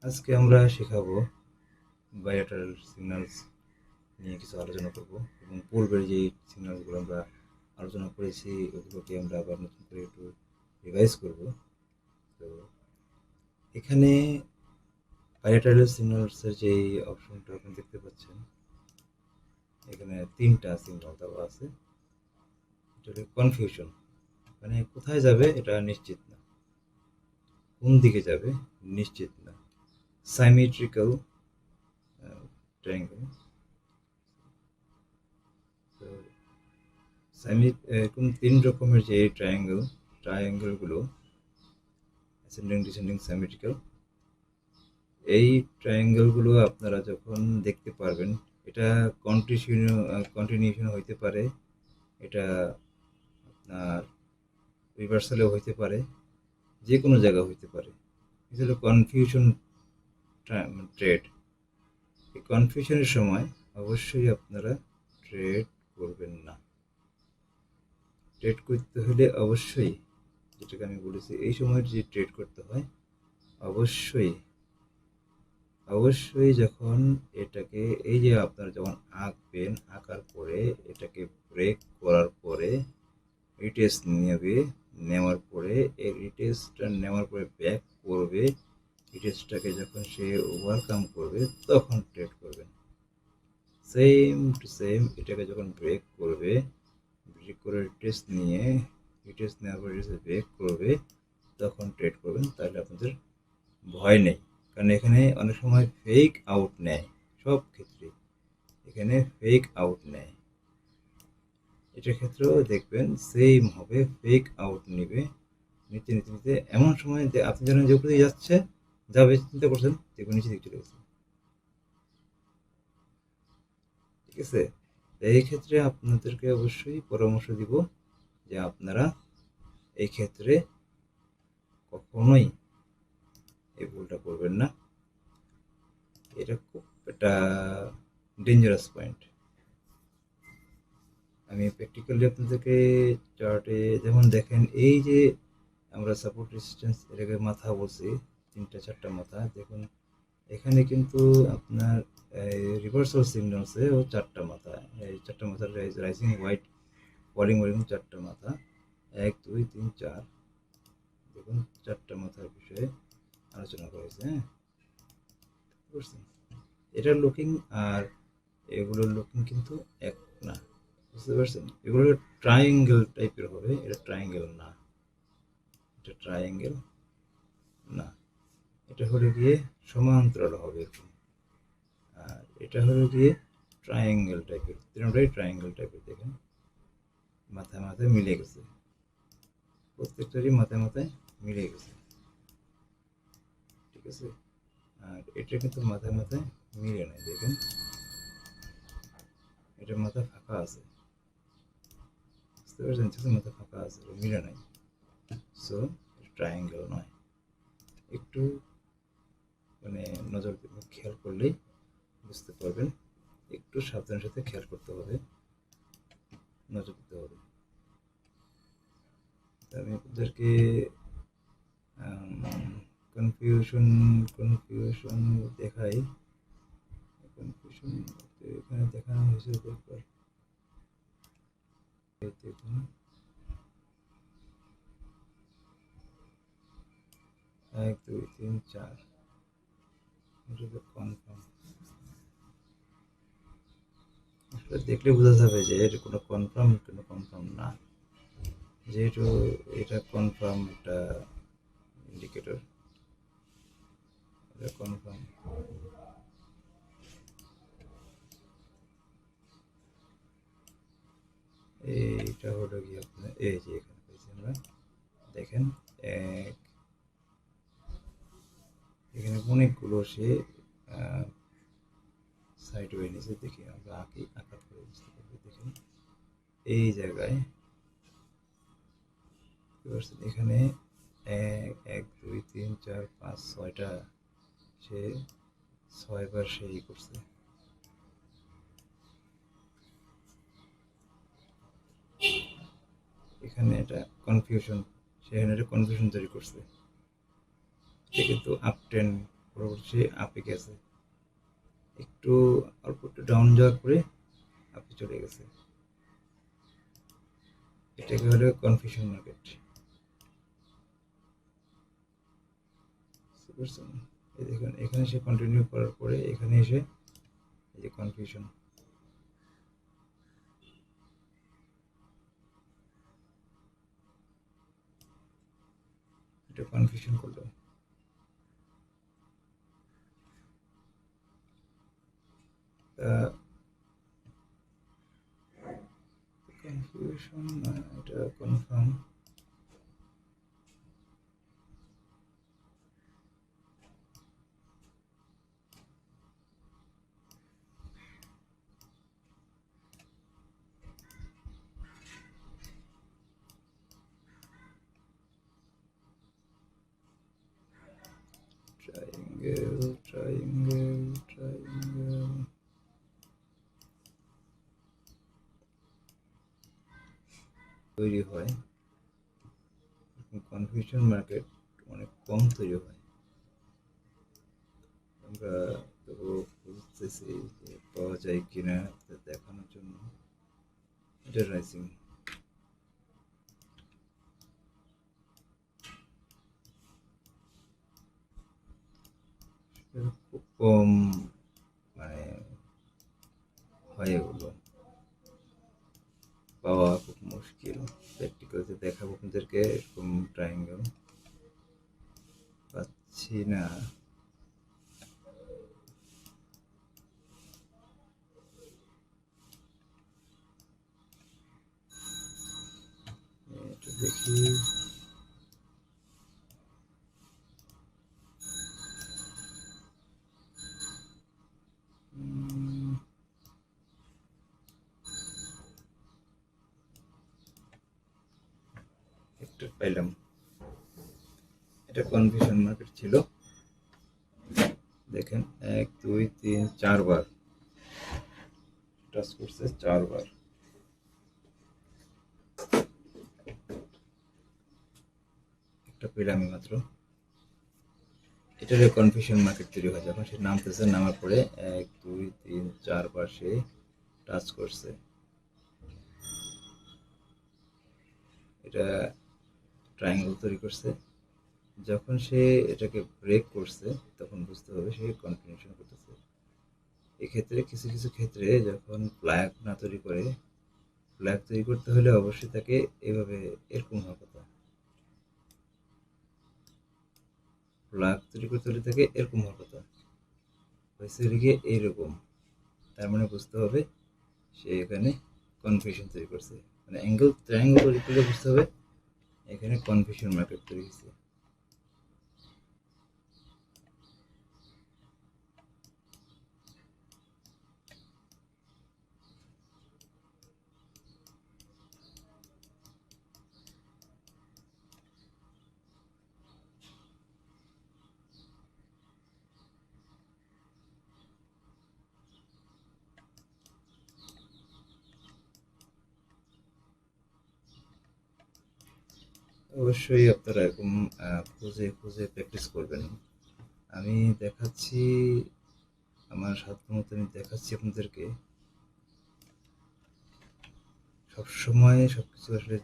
আজকে আমরা শেখাবো বায়োল্যাটারাল সিগন্যালস নিয়ে কিছু আলোচনা করব এবং পূর্বের যে সিগন্যালগুলো আমরা আলোচনা করেছি ওগুলোকে আমরা আবার নতুন করে একটু রিভাইজ করব। তো এখানে বায়োল্যাটারাল সিগন্যালসের যে অপশনটা আপনি দেখতে পাচ্ছেন, এখানে তিনটা সিগন্যাল দেওয়া আছে। এটা হলো কনফিউশন, মানে কোথায় যাবে এটা নিশ্চিত না, কোন দিকে যাবে নিশ্চিত না। সাইমেট্রিক্যাল ট্রায়াঙ্গেল, তো এরকম তিন রকমের যে ট্রায়াঙ্গেলগুলো অ্যাসেন্ডিং, ডিসেন্ডিং, সাইমেট্রিক্যাল, এই ট্রায়াঙ্গেলগুলো আপনারা যখন দেখতে পারবেন, এটা কন্টিনিউশন হইতে পারে, এটা আপনার রিভার্সালেও হইতে পারে, যে কোনো জায়গা হইতে পারে। এটা হলো কনফিউশন ট্রেড। এই কনফিউশনের সময় অবশ্যই আপনারা ট্রেড করবেন না। ট্রেড করতে হলে অবশ্যই, যেটাকে আমি বলেছি, এই সময় যে ট্রেড করতে হয় অবশ্যই অবশ্যই যখন এটাকে, এই যে আপনারা যখন আঁকবেন, আঁকার পরে এটাকে ব্রেক করার পরে রিটেস্ট নেবে, নেওয়ার পরে এই রিটেস্টটা নেওয়ার পরে ব্যাক করবে, রিটেস্টটাকে যখন সে ওভারকাম করবে তখন ট্রেড করবেন। সেম টু সেম, এটাকে যখন ব্রেক করবে, ব্রেক করে রিটেস্ট নিয়ে, রিটেস্ট নেওয়ার পরে ব্রেক করবে, তখন ট্রেড করবেন। তাহলে আপনাদের ভয় নেই, কারণ এখানে অনেক সময় ফেক আউট নেয়, সব ক্ষেত্রে এখানে ফেক আউট নেয়। এটার ক্ষেত্রেও দেখবেন সেম হবে, ফেক আউট নেবে। নিতে নিতে নিতে এমন সময় যে আপনি জানেন যে উপরে যাচ্ছে, যাবে চিন্তা করছেন, দেখুন নিচে দিকে চলে গেছে। ঠিক আছে, এই ক্ষেত্রে আপনাদেরকে অবশ্যই পরামর্শ দিব যে আপনারা এই ক্ষেত্রে কখনোই এই ভুলটা করবেন না। এটা খুব একটা ডেঞ্জারাস পয়েন্ট। আমি প্র্যাকটিক্যালি আপনাদেরকে চার্টে যেমন দেখেন, এই যে আমরা সাপোর্ট রেজিস্ট্যান্স এটাকে মাথা বলছি, তিনটা চারটা মাথা, দেখুন এখানে কিন্তু আপনার রিভার্সাল সিগন্যালসে ও চারটা মাথা, এই চারটা মাথা রাইজিং হোয়াইট, ফলিং ওয়ারিং, চারটা মাথা, 1 2 3 4, দেখুন চারটা মাথার বিষয়ে আলোচনা করেছে। হ্যাঁ, বুঝতে পারছেন? এটার লুকিং আর এগুলোর লুকিং কিন্তু এক না, বুঝতে পারছেন? এগুলো ট্রায়াঙ্গেল টাইপের হবে, এটা ট্রায়াঙ্গেল না, এটা ট্রায়াঙ্গেল না, এটা হলো গিয়ে সমান্তরাল হবে এরকম। আর এটা হলো গিয়ে ট্রায়াঙ্গেল টাইপের, তিনটাই ট্রায়াঙ্গেল টাইপের। দেখেন মাথায় মাথায় মিলে গেছে, প্রত্যেকটারই মাথায় মাথায় মিলে গেছে। ঠিক আছে, আর এটা কিন্তু মাথায় মাথায় মিলে নাই, দেখেন এটা মাথা ফাঁকা আছে, বুঝতে পারছেন? মাথা ফাঁকা আছে, মিলে নাই, সো ট্রায়াঙ্গেল নয়। একটু মানে নজর খেয়াল করলেই বুঝতে পারবেন, একটু সাবধানের সাথে খেয়াল করতে হবে, নজর দিতে হবে। আমি আপনাদেরকে কনফিউশন কনফিউশন দেখাই। কনফিউশন এখানে দেখানো হয়েছে, দেখুন 1 2 3 4, এটা কনফার্ম। আসলে দেখলে বোঝা যাবে যে এটা কোনো কনফার্ম, কোনো কনফার্ম না, যেহেতু এটা কনফার্ম একটা ইন্ডিকেটর, এটা কনফার্ম। এইটা হলো কি আপনার, এই যে এখানে পেয়েছি আমরা, দেখেন এখানে অনেকগুলো সে সাইড ওয়ে নিচে, দেখি আমরা আঁকার করে বুঝতে পারবো। দেখেন এই জায়গায় এখানে 1 2 3 4 5 6টা, সে 6বার সেই করছে। এখানে এটা কনফিউশন, সেখানে এটা কনফিউশন তৈরি করছে। এটা কিন্তু আপ ট্রেন্ড, পুরো পরবর্তী আপে গেছে, একটু অল্প একটু ডাউন যাওয়ার পরে আপে চলে গেছে। এটাকে হলো কনফিউশন মার্কেট। বুঝতে পারছেন? এই দেখুন এখানে সে কন্টিনিউ করার পরে এখানে এসে এই যে কনফিউশন, এটা কনফিউশন করলো। কনফিউশন না, এটা কনফার্ম। ট্রায়াঙ্গেল ট্রায়াঙ্গেল ট্রায়াঙ্গেল, তৈরি হয় কনফিউশন মার্কেট অনেক কম তৈরি হয়। আমরা তো বুঝতেছি যে পাওয়া যায় কিনা তা দেখানোর জন্য এটা রাইজিং। খুব কম মানে হয় এগুলো, পাওয়া খুব মুশকিল। প্র্যাকটিক্যালতে দেখাবো আপনাদেরকে, এরকম ট্রায়াঙ্গেল পাচ্ছি না। এটা দেখি, একটা পাইলাম। এটা কনফিউশন মার্কেট ছিল, দেখেন 1 2 3 4 বার টাচ করছে, 4 বার। একটা পেলাম মাত্র। এটার কনফিউশন মার্কেট তৈরি হয় যখন সে নামতেছে, নামার পরে 1 2 3 4 বার সে টাচ করছে। এটা ট্রায়াঙ্গেল তৈরি করছে। যখন সে এটাকে ব্রেক করছে তখন বুঝতে হবে সে কন্টিনিউশন করতেছে। এক্ষেত্রে কিছু কিছু ক্ষেত্রে যখন ফ্ল্যাগ না তৈরি করে, ফ্ল্যাগ তৈরি করতে হলে অবশ্যই তাকে এভাবে এরকম হওয়ার কথা। ফ্ল্যাগ তৈরি করতে হলে তাকে এরকম হওয়ার কথা, হয়েছে গিয়ে এইরকম। তার মানে বুঝতে হবে সে এখানে কনফিউশন তৈরি করছে, মানে অ্যাঙ্গেল ট্রায়াঙ্গেল তৈরি করলে বুঝতে হবে এখানে কনফিউশন মার্কেট তৈরি হয়েছে। অবশ্যই আপনারা এরকম খুঁজে খুঁজে প্র্যাকটিস করবেন। আমি দেখাচ্ছি আমার সাধ্য মতো, আমি দেখাচ্ছি আপনাদেরকে। সবসময় সবকিছু আসলে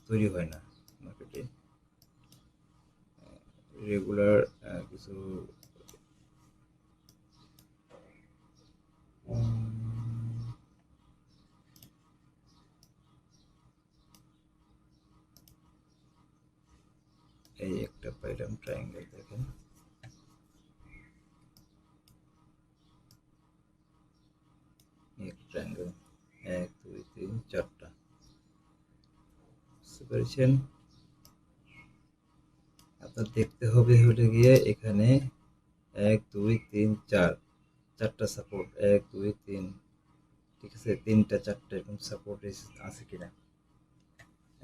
তৈরি হয় না মার্কেটে, রেগুলার কিছু এই একটা পাইলাম ট্রায়াঙ্গেল, দেখেন ট্রায়াঙ্গেল 1 2 3 4টা, বুঝতে পেরেছেন? আপনার দেখতে হবে হলে গিয়ে এখানে 1 2 3 4 4টা সাপোর্ট, 1 2 3, ঠিক আছে, 3টা 4টা এরকম সাপোর্ট আছে কিনা।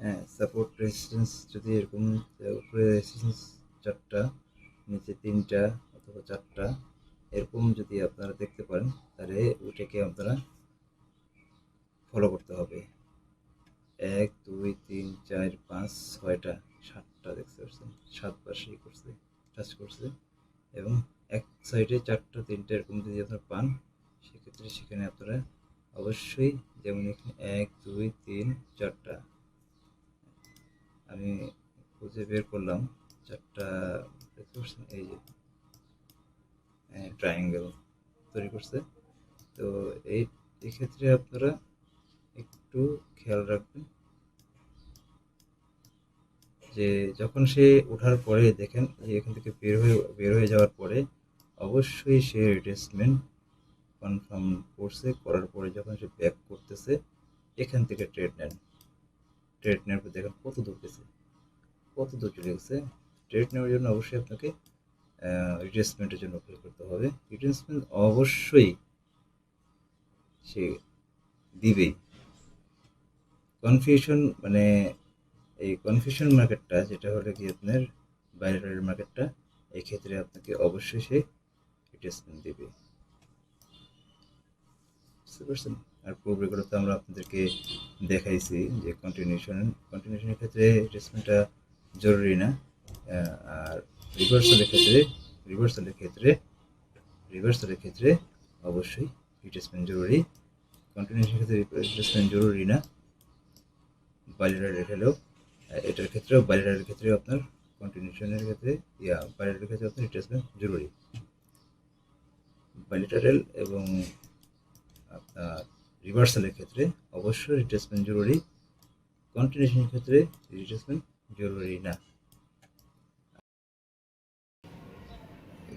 হ্যাঁ, সাপোর্ট রেজিস্ট্যান্স যদি এরকম উপরে রেজিস্ট্যান্স 4টা, নিচে 3টা অথবা 4টা এরকম যদি আপনারা দেখতে পারেন, তাহলে ওটাকে আপনারা ফলো করতে হবে। 1 2 3 4 5 6টা 7টা দেখতে পাচ্ছেন, 7 বার সেই করছে, টাচ করছে এবং সাইডে 4টা 3টা এরকম যদি আপনারা পান, সেক্ষেত্রে সেখানে আপনারা অবশ্যই, যেমন এখানে 1 2 3 4টা আমি খুঁজে বের করলাম, 4টা দেখতে পাচ্ছেন, এই যে ট্রায়াঙ্গেল তৈরি করছে। তো এই ক্ষেত্রে আপনারা একটু খেয়াল রাখবেন যে যখন সে ওঠার পরে দেখেন যে এখান থেকে বের হয়ে যাওয়ার পরে অবশ্যই সে রিট্রেসমেন্ট কনফার্ম করছে, করার পরে যখন সে ব্যাক করতেছে এখান থেকে ট্রেড নেন। ট্রেড নেওয়ার পর দেখেন কত দূর গেছে, কত দূর চলে গেছে। ট্রেড নেওয়ার জন্য অবশ্যই আপনাকে রিট্রেসমেন্টের জন্য অপেক্ষা করতে হবে। রিট্রেসমেন্ট অবশ্যই সে দিবেই। কনফিউশন মানে এই কনফিউশন মার্কেটটা যেটা হলো কি আপনার বাইরের মার্কেটটা, এই ক্ষেত্রে আপনাকে অবশ্যই সে রিট্রেসমেন্ট দিবে, বুঝতে পারছেন? আর পূর্বেগুলোতে আমরা আপনাদেরকে দেখাইছি যে কন্টিনিউশনের ক্ষেত্রে রিট্রেসমেন্টটা জরুরি না। আর রিভার্সালের ক্ষেত্রে অবশ্যই রিট্রেসমেন্ট জরুরি। কন্টিনিউশনের ক্ষেত্রে রিট্রেসমেন্ট জরুরি না। বাইলেটারাল হলেও এটার ক্ষেত্রেও, বাইলেটারালের ক্ষেত্রেও আপনার কন্টিনিউশনের ক্ষেত্রে বাইলেটারালের ক্ষেত্রে আপনার রিট্রেসমেন্ট জরুরি। বাইলেটারাল এবং আপনার রিভার্সালের ক্ষেত্রে অবশ্যই রিট্রেসমেন্ট জরুরি। কন্টিনিউশনের ক্ষেত্রে রিট্রেসমেন্ট জরুরি না।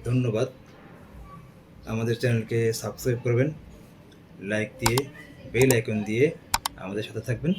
ধন্যবাদ। আমাদের চ্যানেলকে সাবস্ক্রাইব করবেন, লাইক দিয়ে, বেল আইকন দিয়ে আমাদের সাথে থাকবেন।